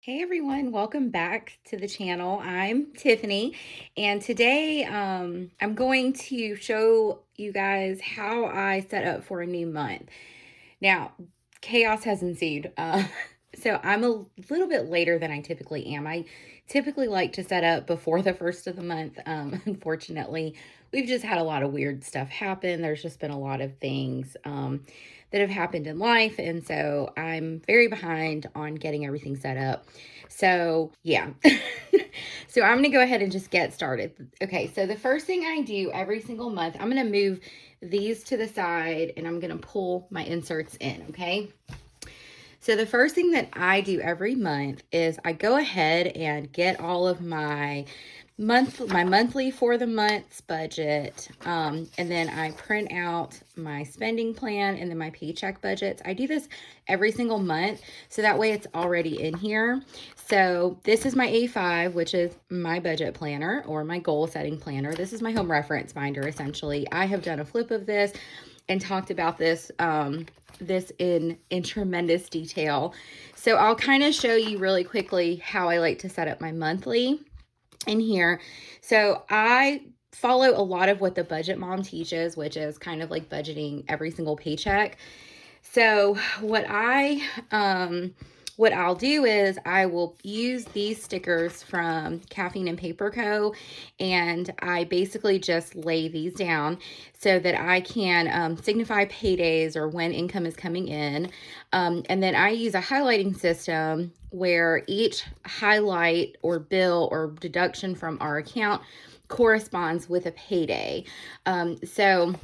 Hey everyone, welcome back to the channel. I'm Tiffany, and today I'm going to show you guys how I set up for a new month. Now, chaos has ensued. So I'm a little bit later than I typically am. I typically like to set up before the first of the month. Unfortunately, we've just had a lot of weird stuff happen. There's just been a lot of things that have happened in life. And so I'm very behind on getting everything set up. So, yeah. So I'm going to go ahead and just get started. Okay, so the first thing I do every single month, I'm going to move these to the side and I'm going to pull my inserts in, okay? So the first thing that I do every month is I go ahead and get all of my monthly for the month's budget, and then I print out my spending plan and then my paycheck budgets. I do this every single month, so that way it's already in here. So this is my A5, which is my budget planner or my goal setting planner. This is my home reference binder, essentially. I have done a flip of this and talked about this in tremendous detail. So I'll kind of show you really quickly how I like to set up my monthly in here. So I follow a lot of what the budget mom teaches, which is kind of like budgeting every single paycheck. So what I'll do is I will use these stickers from Caffeine and Paper Co. And I basically just lay these down so that I can signify paydays or when income is coming in. And then I use a highlighting system where each highlight or bill or deduction from our account corresponds with a payday. So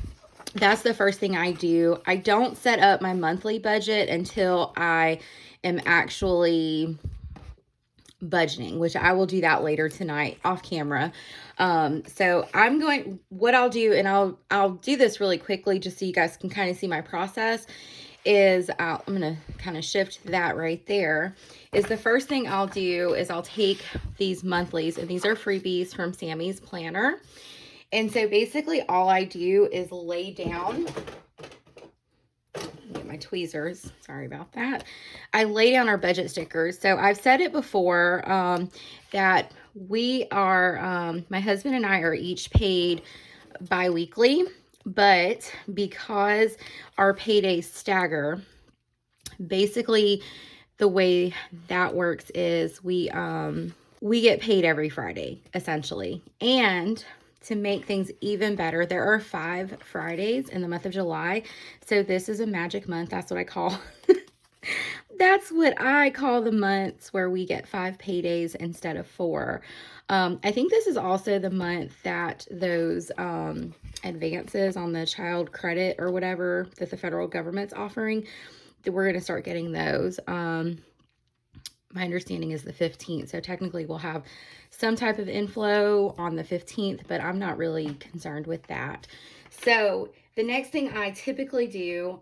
that's the first thing I do. I don't set up my monthly budget until I am actually budgeting, which I will do that later tonight off camera. So what I'll do, and I'll do this really quickly just so you guys can kind of see my process, is I'm going to kind of shift that right there. Is the first thing I'll do is I'll take these monthlies, and these are freebies from Sammy's Planner. And so basically all I do is lay down, get my tweezers, sorry about that. I lay down our budget stickers. So I've said it before that we are, my husband and I are each paid bi-weekly, but because our paydays stagger, basically the way that works is we get paid every Friday, essentially. And to make things even better, there are 5 Fridays in the month of July. So this is a magic month. That's what I call the months where we get 5 paydays instead of 4. I think this is also the month that those advances on the child credit or whatever that the federal government's offering, that we're going to start getting those. My understanding is the 15th. So technically we'll have some type of inflow on the 15th, but I'm not really concerned with that. So the next thing I typically do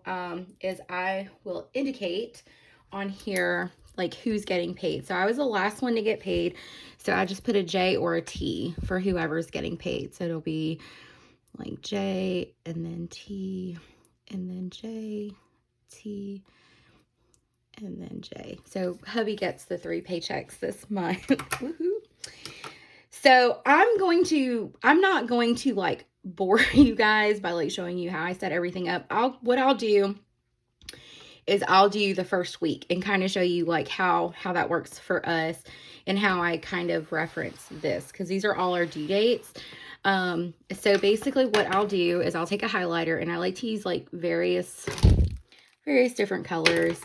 is I will indicate on here like who's getting paid. So I was the last one to get paid. So I just put a J or a T for whoever's getting paid. So it'll be like J and then T and then J, T, and then J. So hubby gets the 3 paychecks this month. Woohoo. So I'm not going to like bore you guys by like showing you how I set everything up. What I'll do is I'll do the first week and kind of show you like how that works for us and how I kind of reference this, because these are all our due dates. So basically what I'll do is I'll take a highlighter, and I like to use like various different colors.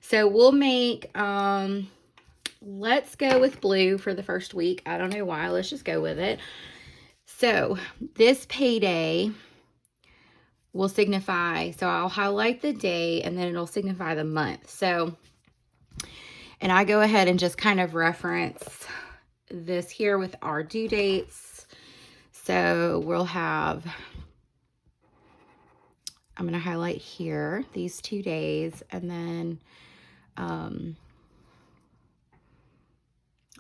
So we'll make, let's go with blue for the first week. I don't know why. Let's just go with it. So this payday will signify, so I'll highlight the day and then it'll signify the month. So, and I go ahead and just kind of reference this here with our due dates. So we'll have, I'm going to highlight here these 2 days, and then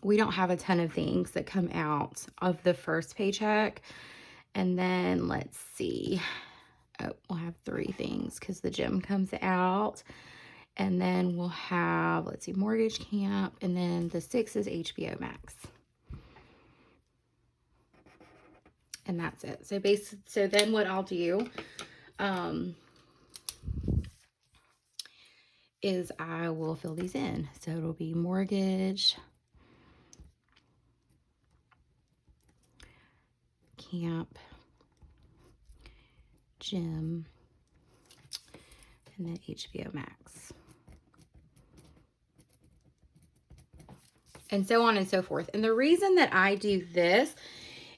we don't have a ton of things that come out of the first paycheck. And then let's see. Oh, we'll have 3 things because the gym comes out. And then we'll have, let's see, mortgage camp, and then the 6 is HBO Max. And that's it. So then what I'll do is I will fill these in. So it'll be mortgage, camp, gym, and then HBO Max. And so on and so forth. And the reason that I do this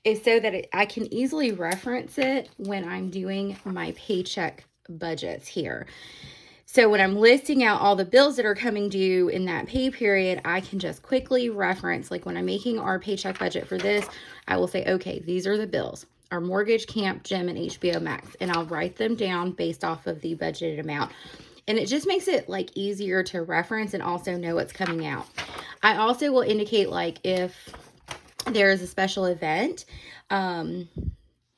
is so that I can easily reference it when I'm doing my paycheck budgets here. So when I'm listing out all the bills that are coming due in that pay period, I can just quickly reference, like when I'm making our paycheck budget for this, I will say, okay, these are the bills, our mortgage, camp, gym, and HBO Max, and I'll write them down based off of the budgeted amount. And it just makes it like easier to reference and also know what's coming out. I also will indicate like if there is a special event,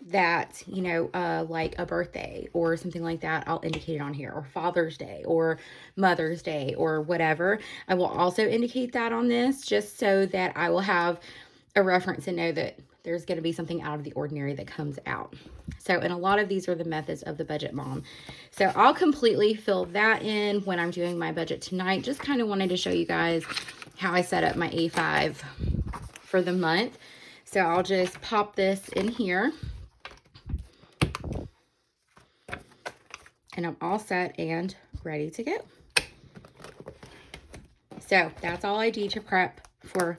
that, you know, like a birthday or something like that, I'll indicate it on here, or Father's Day or Mother's Day or whatever. I will also indicate that on this just so that I will have a reference and know that there's going to be something out of the ordinary that comes out. So, and a lot of these are the methods of the budget mom. So I'll completely fill that in when I'm doing my budget tonight. Just kind of wanted to show you guys how I set up my A5 for the month. So I'll just pop this in here. And I'm all set and ready to go. So that's all I do to prep for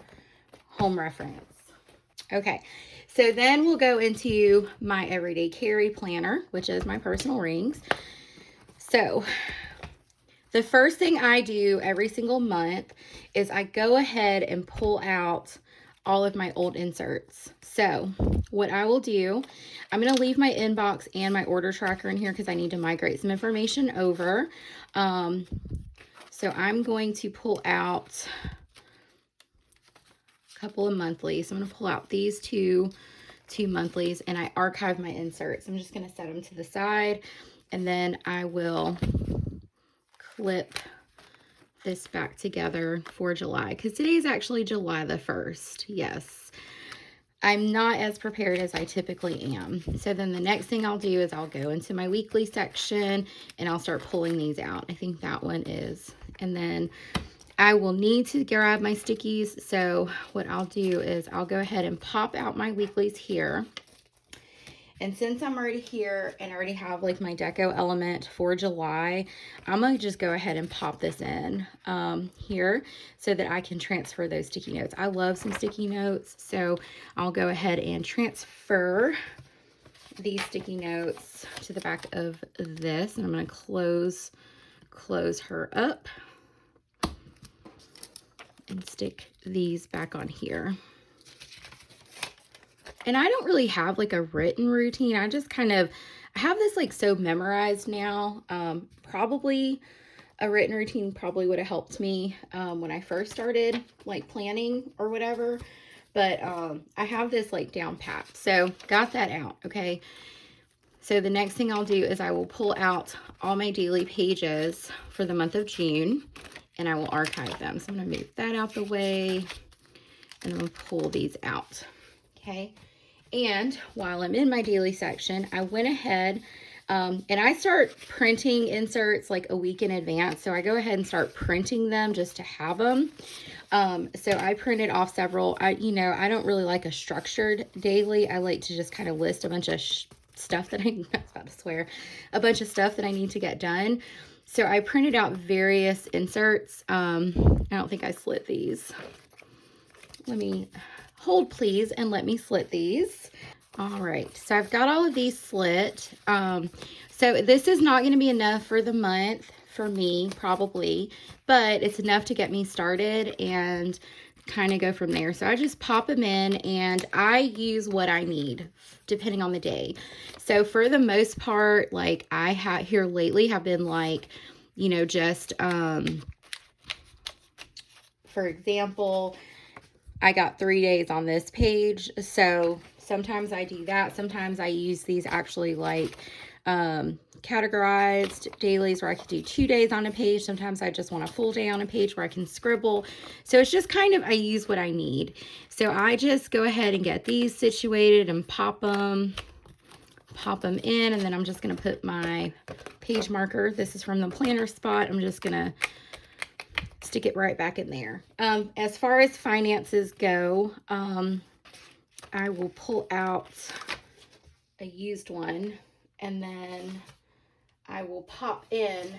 home reference. Okay, so then we'll go into my everyday carry planner, which is my personal rings. So the first thing I do every single month is I go ahead and pull out all of my old inserts. So what I will do, I'm going to leave my inbox and my order tracker in here because I need to migrate some information over. So I'm going to pull out a couple of monthlies. So I'm going to pull out these two monthlies, and I archive my inserts. I'm just going to set them to the side, and then I will clip this back together for July, because today is actually July the 1st. Yes, I'm not as prepared as I typically am. So then the next thing I'll do is I'll go into my weekly section and I'll start pulling these out. I think that one is. And then I will need to grab my stickies. So what I'll do is I'll go ahead and pop out my weeklies here. And since I'm already here and I already have like my deco element for July, I'm going to just go ahead and pop this in here so that I can transfer those sticky notes. I love some sticky notes, so I'll go ahead and transfer these sticky notes to the back of this. And I'm going to close her up and stick these back on here. And I don't really have like a written routine. I just kind of have this like so memorized now. Probably a written routine probably would have helped me when I first started like planning or whatever. But I have this like down pat. So got that out, okay? So the next thing I'll do is I will pull out all my daily pages for the month of June, and I will archive them. So I'm going to move that out the way, and I'm going to pull these out, okay? And while I'm in my daily section, I went ahead and I start printing inserts like a week in advance. So I go ahead and start printing them just to have them. So I printed off several. I don't really like a structured daily. I like to just kind of list a bunch of stuff that I was about to swear, a bunch of stuff that I need to get done. So I printed out various inserts. I don't think I slit these. Let me hold please and let me slit these. All right, so I've got all of these slit. So this is not going to be enough for the month for me probably, but it's enough to get me started and kind of go from there. So I just pop them in and I use what I need depending on the day. So for the most part, like I have here lately have been like, just for example, I got 3 days on this page. So sometimes I do that. Sometimes I use these actually like categorized dailies where I could do 2 days on a page. Sometimes I just want a full day on a page where I can scribble. So it's just kind of, I use what I need. So I just go ahead and get these situated and pop them in, and then I'm just going to put my page marker. This is from the planner spot. I'm just going to stick it right back in there. As far as finances go, I will pull out a used one, and then I will pop in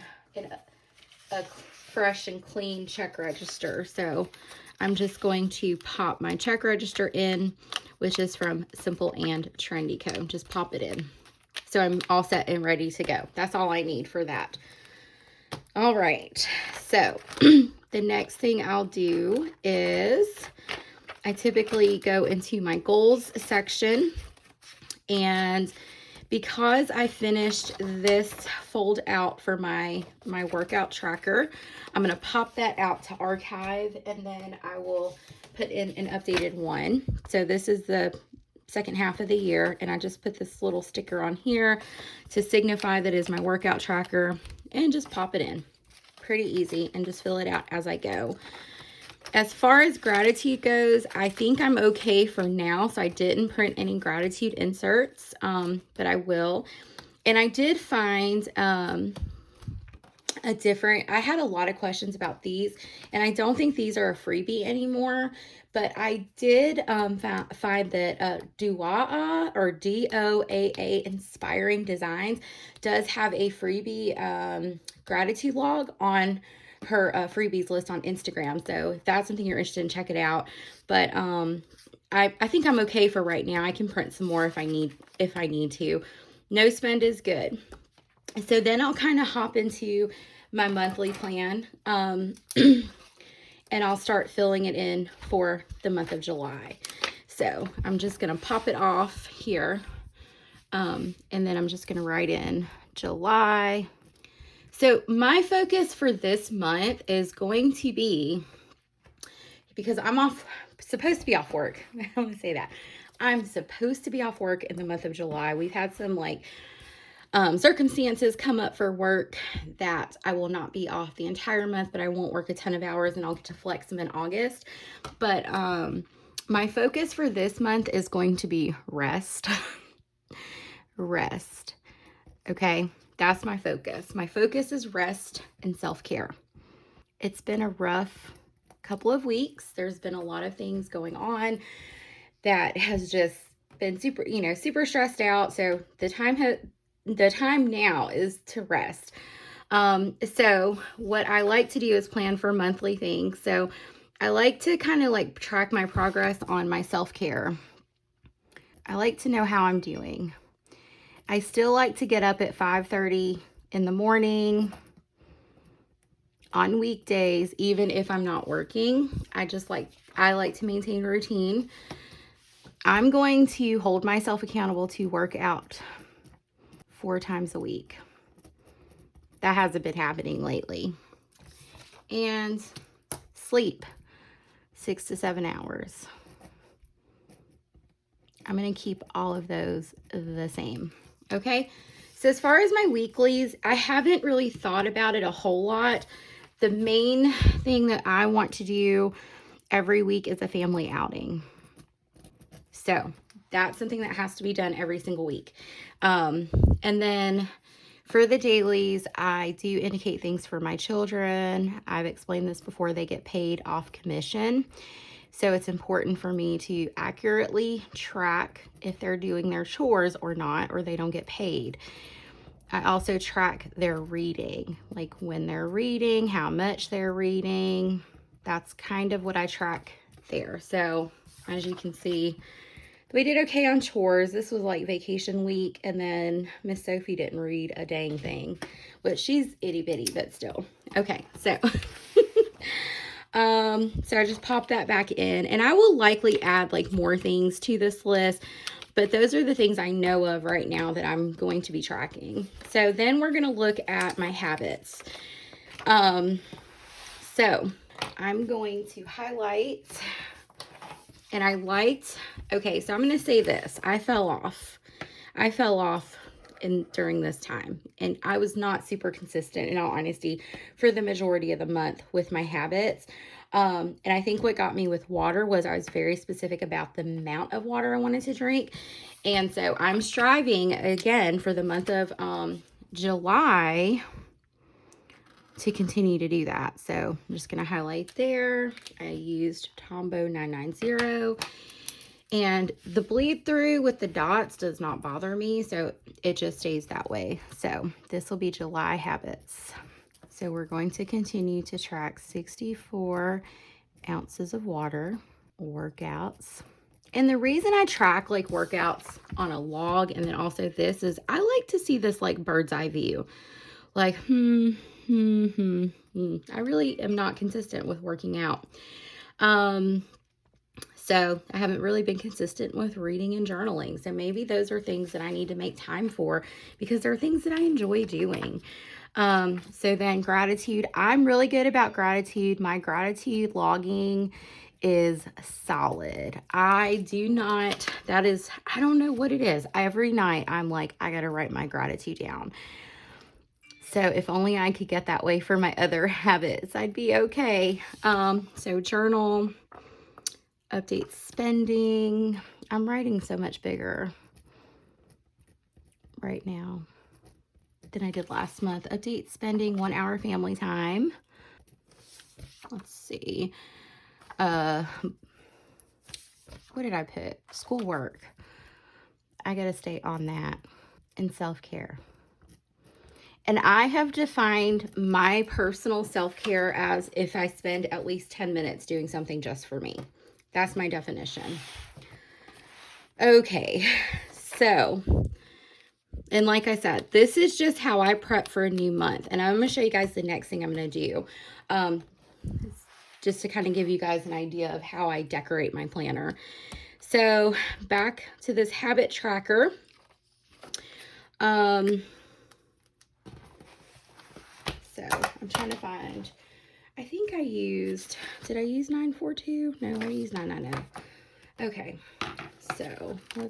a fresh and clean check register. So I'm just going to pop my check register in, which is from Simple and Trendy Co. Just pop it in. So I'm all set and ready to go. That's all I need for that. All right. So the next thing I'll do is I typically go into my goals section, and because I finished this fold out for my workout tracker, I'm going to pop that out to archive, and then I will put in an updated one. So this is the second half of the year, and I just put this little sticker on here to signify that is my workout tracker, and just pop it in. Pretty easy, and just fill it out as I go. As far as gratitude goes, I think I'm okay for now. So I didn't print any gratitude inserts, but I will. And I did find I had a lot of questions about these, and I don't think these are a freebie anymore, but I did find that DOAA, or DOAA Inspiring Designs, does have a freebie gratitude log on her freebies list on Instagram. So if that's something you're interested in, check it out. But I think I'm okay for right now. I can print some more if I need to. No spend is good. So then I'll kind of hop into my monthly plan, and I'll start filling it in for the month of July. So I'm just going to pop it off here, and then I'm just going to write in July. So my focus for this month is going to be, because I'm supposed to be off work. I don't want to say that. I'm supposed to be off work in the month of July. We've had some circumstances come up for work that I will not be off the entire month, but I won't work a ton of hours, and I'll get to flex them in August. But my focus for this month is going to be rest. Rest. Okay. That's my focus. My focus is rest and self-care. It's been a rough couple of weeks. There's been a lot of things going on that has just been super stressed out. So the time now is to rest. So what I like to do is plan for monthly things. So I like to kind of track my progress on my self-care. I like to know how I'm doing. I still like to get up at 5:30 in the morning on weekdays, even if I'm not working. I like to maintain routine. I'm going to hold myself accountable to work out 4 times a week. That hasn't been happening lately. And sleep 6 to 7 hours. I'm going to keep all of those the same. Okay, so as far as my weeklies, I haven't really thought about it a whole lot. The main thing that I want to do every week is a family outing. So that's something that has to be done every single week. And then for the dailies, I do indicate things for my children. I've explained this before. They get paid off commission. So it's important for me to accurately track if they're doing their chores or not, or they don't get paid. I also track their reading, like when they're reading, how much they're reading. That's kind of what I track there. So as you can see, we did okay on chores. This was like vacation week, and then Miss Sophie didn't read a dang thing, but she's itty bitty, but still. Okay, so so I just popped that back in, and I will likely add more things to this list, but those are the things I know of right now that I'm going to be tracking. So then we're going to look at my habits. So I'm going to highlight, and okay, so I'm going to say this. I fell off during this time. And I was not super consistent, in all honesty, for the majority of the month with my habits. And I think what got me with water was I was very specific about the amount of water I wanted to drink. And so I'm striving again for the month of July to continue to do that. So I'm just going to highlight there. I used Tombow 990. And the bleed through with the dots does not bother me, so it just stays that way. So this will be July habits. So we're going to continue to track 64 ounces of water, workouts. And the reason I track like workouts on a log and then also this is I like to see this like bird's eye view. Like, I really am not consistent with working out. So I haven't really been consistent with reading and journaling. So maybe those are things that I need to make time for because they're things that I enjoy doing. So then gratitude, I'm really good about gratitude. My gratitude logging is solid. I don't know what it is. Every night I'm like, I got to write my gratitude down. So if only I could get that way for my other habits, I'd be okay. So journal, update spending. I'm writing so much bigger right now than I did last month. Update spending, 1 hour family time. Let's see. What did I put? Schoolwork. I got to stay on that. And self-care. And I have defined my personal self-care as if I spend at least 10 minutes doing something just for me. That's my definition. Okay, so, and like I said, this is just how I prep for a new month. And I'm going to show you guys the next thing I'm going to do. Just to kind of give you guys an idea of how I decorate my planner. So back to this habit tracker. So I'm trying to find, I think I used, did I use 942? No, I used 990. Okay, so we're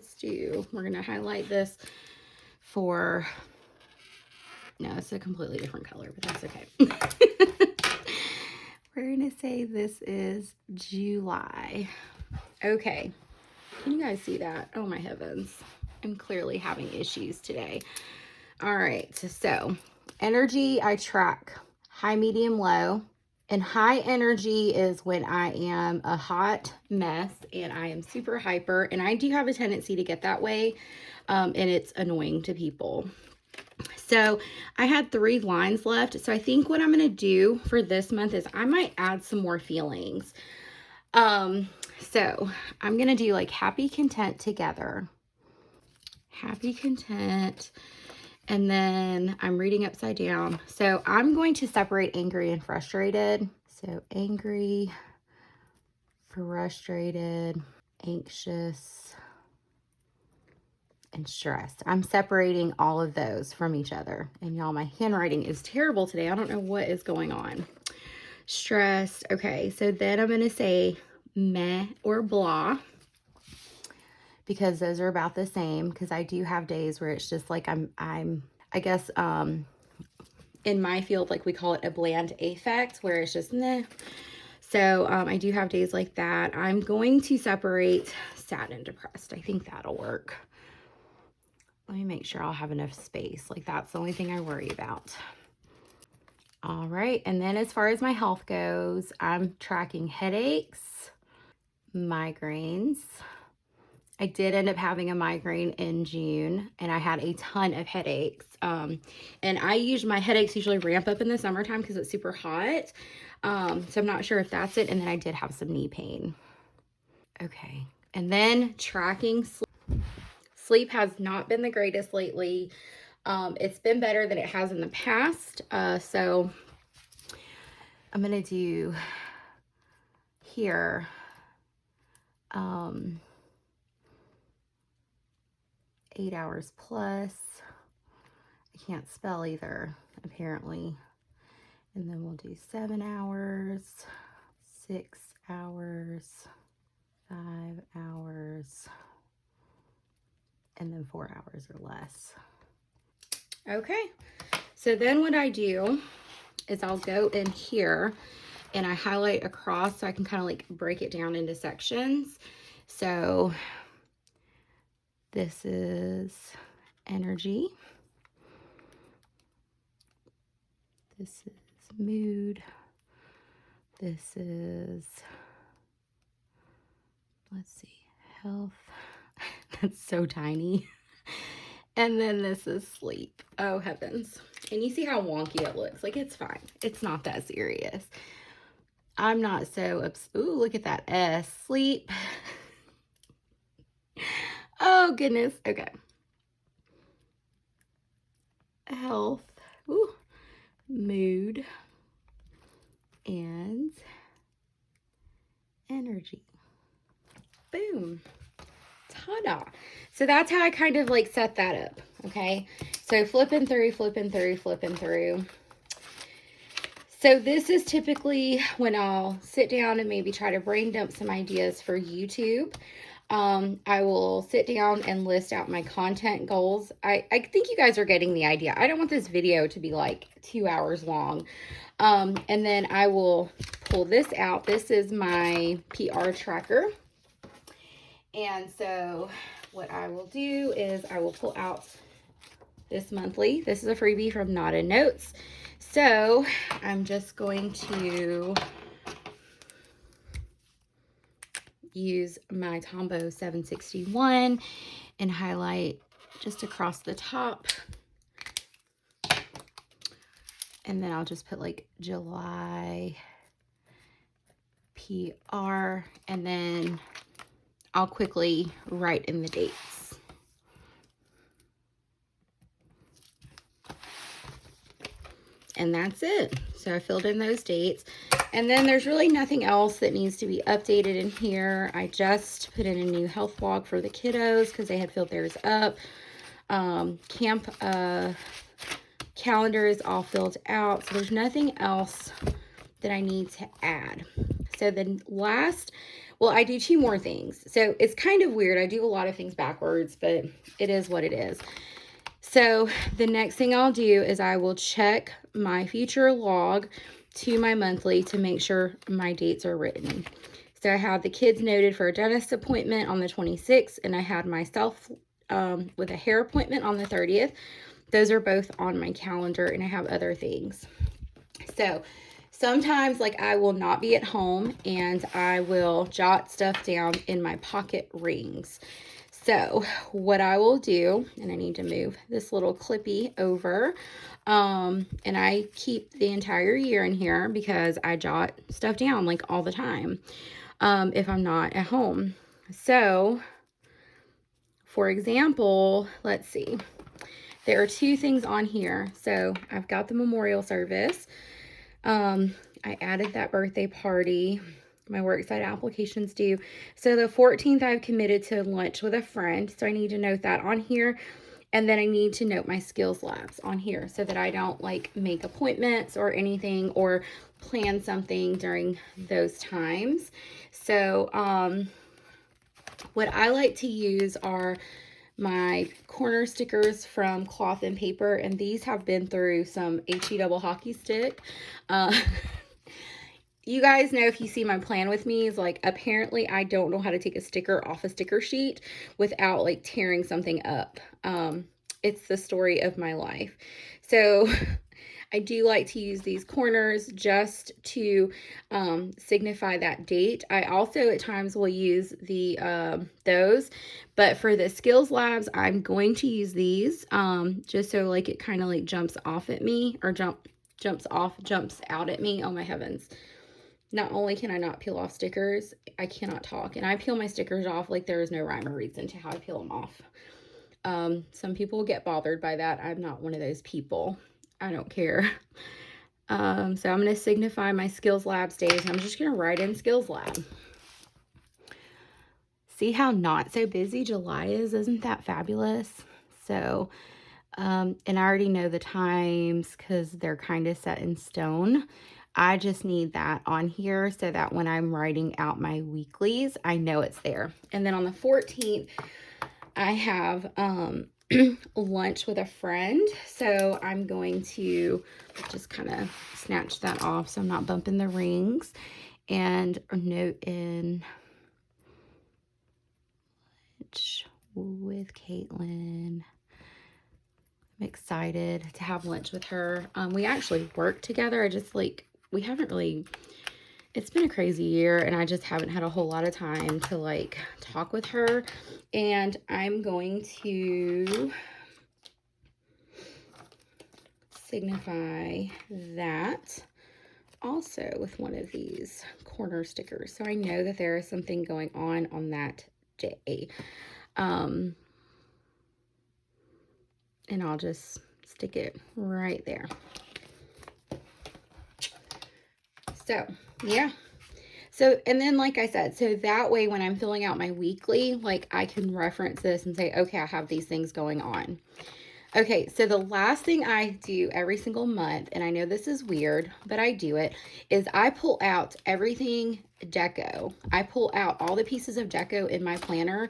going to highlight this for, no, it's a completely different color, but that's okay. We're going to say this is July. Okay, can you guys see that? Oh my heavens, I'm clearly having issues today. All right, so energy, I track high, medium, low. And high energy is when I am a hot mess and I am super hyper. And I do have a tendency to get that way. And it's annoying to people. So I had 3 lines left. So I think what I'm going to do for this month is I might add some more feelings. So I'm going to do like happy, content, together. Happy, content. And then I'm reading upside down. So I'm going to separate angry and frustrated. So angry, frustrated, anxious, and stressed. I'm separating all of those from each other. And y'all, my handwriting is terrible today. I don't know what is going on. Stressed. Okay, so then I'm going to say meh or blah, because those are about the same, because I do have days where it's just like I guess in my field, like we call it a bland affect, where it's just meh. So I do have days like that. I'm going to separate sad and depressed. I think that'll work. Let me make sure I'll have enough space. Like that's the only thing I worry about. All right, and then as far as my health goes, I'm tracking headaches, migraines. I did end up having a migraine in June, and I had a ton of headaches. And my headaches usually ramp up in the summertime because it's super hot. So I'm not sure if that's it. And then I did have some knee pain. Okay. And then tracking sleep. Sleep has not been the greatest lately. It's been better than it has in the past. So I'm going to do here, 8 hours plus. I can't spell either, apparently. And then we'll do 7 hours, 6 hours, 5 hours, and then 4 hours or less. Okay, so then what I do is I'll go in here and I highlight across so I can kind of like break it down into sections. So this is energy. This is mood. This is, let's see, health. That's so tiny. And then this is sleep. Oh, heavens. And you see how wonky it looks. Like, it's fine. It's not that serious. I'm not so ooh, look at that S. Sleep. Oh, goodness. Okay. Health. Ooh. Mood. And energy. Boom. Ta-da. So that's how I kind of like set that up. Okay. So flipping through. So this is typically when I'll sit down and maybe try to brain dump some ideas for YouTube. I will sit down and list out my content goals. I think you guys are getting the idea. I don't want this video to be like 2 hours long. And then I will pull this out. This is my PR tracker. And so what I will do is I will pull out this monthly. This is a freebie from Not in Notes. So I'm just going to use my Tombow 761 and highlight just across the top. And then I'll just put like July PR, and then I'll quickly write in the dates. And that's it. So I filled in those dates. And then there's really nothing else that needs to be updated in here. I just put in a new health blog for the kiddos because they had filled theirs up. Camp calendar is all filled out. So there's nothing else that I need to add. So then last, well, I do 2 more things. So it's kind of weird. I do a lot of things backwards, but it is what it is. So the next thing I'll do is I will check my future log to my monthly to make sure my dates are written. So I have the kids noted for a dentist appointment on the 26th, and I had myself with a hair appointment on the 30th. Those are both on my calendar, and I have other things. So sometimes like I will not be at home and I will jot stuff down in my pocket rings. So what I will do, and I need to move this little clippy over, and I keep the entire year in here because I jot stuff down like all the time if I'm not at home. So for example, let's see, there are 2 things on here. So I've got the memorial service. I added that birthday party. My worksite applications due. So the 14th, I've committed to lunch with a friend. So I need to note that on here. And then I need to note my skills labs on here so that I don't like make appointments or anything or plan something during those times. So what I like to use are my corner stickers from Cloth and Paper, and these have been through some HE double hockey stick. You guys know, if you see my plan with me, is like apparently I don't know how to take a sticker off a sticker sheet without like tearing something up. It's the story of my life. So I do like to use these corners just to signify that date. I also at times will use the those, but for the skills labs, I'm going to use these just so like it kind of like jumps off at me, or jumps out at me. Oh my heavens. Not only can I not peel off stickers, I cannot talk. And I peel my stickers off like there is no rhyme or reason to how I peel them off. Some people get bothered by that. I'm not one of those people. I don't care. So I'm going to signify my skills labs days. I'm just going to write in skills lab. See how not so busy July is? Isn't that fabulous? So, and I already know the times because they're kind of set in stone. I just need that on here so that when I'm writing out my weeklies, I know it's there. And then on the 14th, I have lunch with a friend. So I'm going to just kind of snatch that off so I'm not bumping the rings. And a note in lunch with Caitlin. I'm excited to have lunch with her. We actually work together. We haven't really, it's been a crazy year and I just haven't had a whole lot of time to talk with her. And I'm going to signify that also with one of these corner stickers. So I know that there is something going on that day. And I'll just stick it right there. So, yeah. So, and then like I said, so that way when I'm filling out my weekly, I can reference this and say, okay, I have these things going on. Okay, so the last thing I do every single month, and I know this is weird, but I do it, is I pull out everything Deco. I pull out all the pieces of Deco in my planner,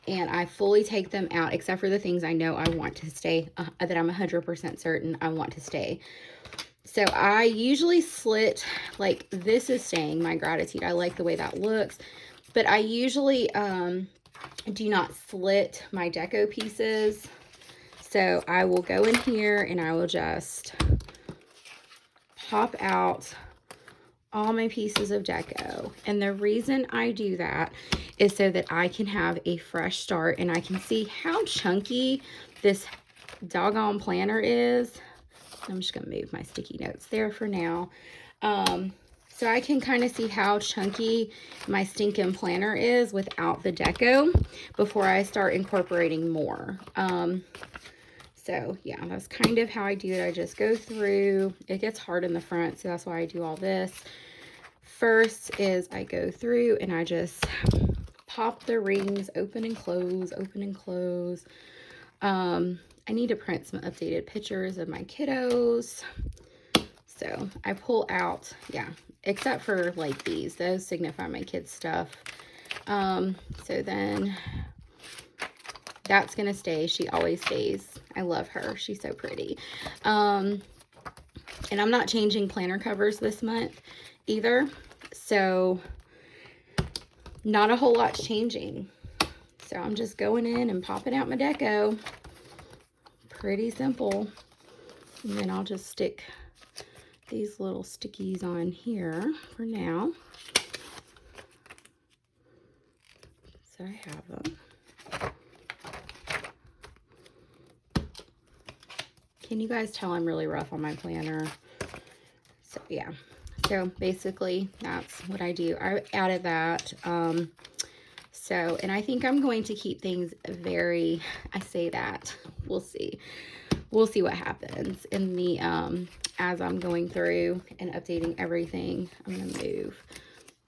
and I fully take them out, except for the things I know I want to stay, that I'm 100% certain I want to stay. So I usually slit, this is staying, my gratitude. I like the way that looks, but I usually do not slit my Deco pieces. So I will go in here and I will just pop out all my pieces of Deco. And the reason I do that is so that I can have a fresh start and I can see how chunky this doggone planner is. I'm just going to move my sticky notes there for now. So I can kind of see how chunky my stinking planner is without the Deco before I start incorporating more. So yeah, that's kind of how I do it. I just go through. It gets hard in the front, so that's why I do all this. First is I go through and I just pop the rings, open and close, open and close. I need to print some updated pictures of my kiddos. So I pull out, yeah, except for these, those signify my kids' stuff. So then that's gonna stay. She always stays. I love her. She's so pretty. And I'm not changing planner covers this month either. So not a whole lot's changing. So I'm just going in and popping out my Deco. Pretty simple. And then I'll just stick these little stickies on here for now. So I have them. Can you guys tell I'm really rough on my planner? So yeah, so basically that's what I do. I added that. So, and I think I'm going to keep things very, I say that, we'll see. We'll see what happens in the, as I'm going through and updating everything. I'm going to move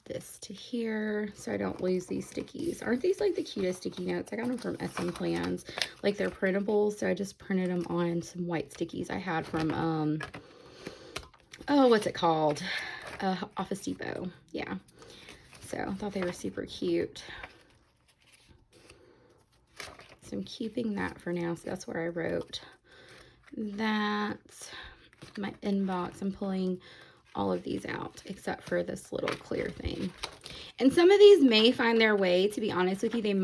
this to here so I don't lose these stickies. Aren't these the cutest sticky notes? I got them from SM Plans. They're printable, so I just printed them on some white stickies I had from oh, what's it called, Office Depot. Yeah, so I thought they were super cute. So I'm keeping that for now. So that's where I wrote that. My inbox, I'm pulling all of these out except for this little clear thing. And some of these may find their way, to be honest with you, they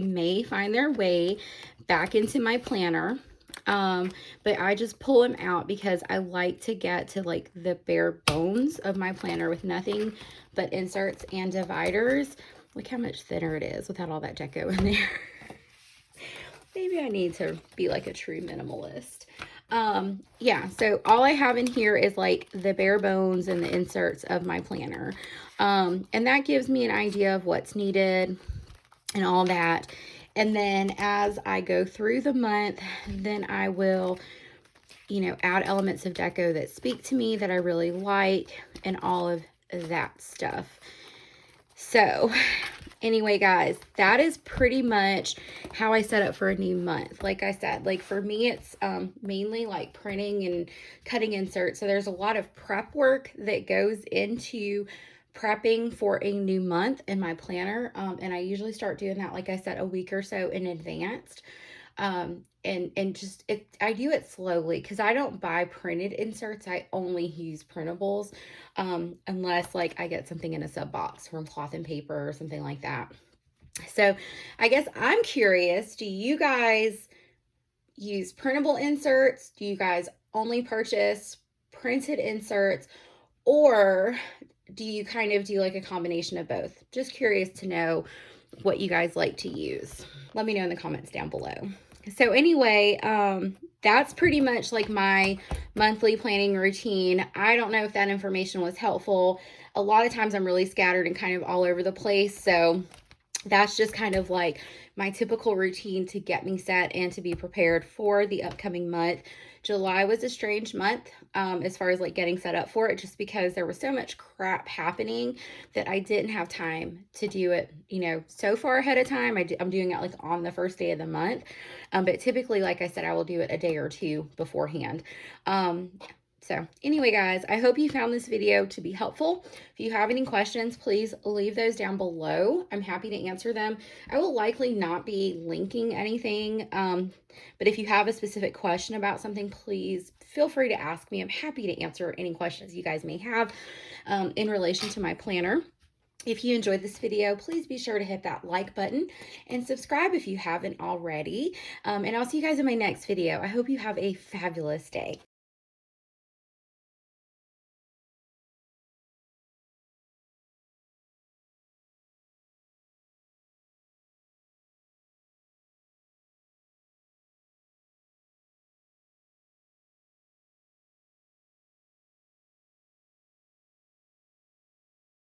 may find their way back into my planner. But I just pull them out because I like to get to the bare bones of my planner with nothing but inserts and dividers. Look how much thinner it is without all that Deco in there. Maybe I need to be a true minimalist. Yeah, so all I have in here is the bare bones and the inserts of my planner. And that gives me an idea of what's needed and all that. And then as I go through the month, then I will, add elements of Deco that speak to me that I really like and all of that stuff. So anyway, guys, that is pretty much how I set up for a new month. Like I said, for me, it's mainly printing and cutting inserts. So there's a lot of prep work that goes into prepping for a new month in my planner. And I usually start doing that, like I said, a week or so in advance. And just I do it slowly because I don't buy printed inserts. I only use printables, unless like I get something in a sub box from Cloth and Paper or something like that. So I guess I'm curious, do you guys use printable inserts? Do you guys only purchase printed inserts? Or do you kind of do like a combination of both? Just curious to know what you guys like to use. Let me know in the comments down below. So anyway, that's pretty much like my monthly planning routine. I don't know if that information was helpful. A lot of times I'm really scattered and kind of all over the place. So that's just kind of like my typical routine to get me set and to be prepared for the upcoming month. July was a strange month as far as like getting set up for it, just because there was so much crap happening that I didn't have time to do it, so far ahead of time. I'm doing it like on the first day of the month. But typically, like I said, I will do it a day or two beforehand. So anyway, guys, I hope you found this video to be helpful. If you have any questions, please leave those down below. I'm happy to answer them. I will likely not be linking anything, but if you have a specific question about something, please feel free to ask me. I'm happy to answer any questions you guys may have in relation to my planner. If you enjoyed this video, please be sure to hit that like button and subscribe if you haven't already. And I'll see you guys in my next video. I hope you have a fabulous day.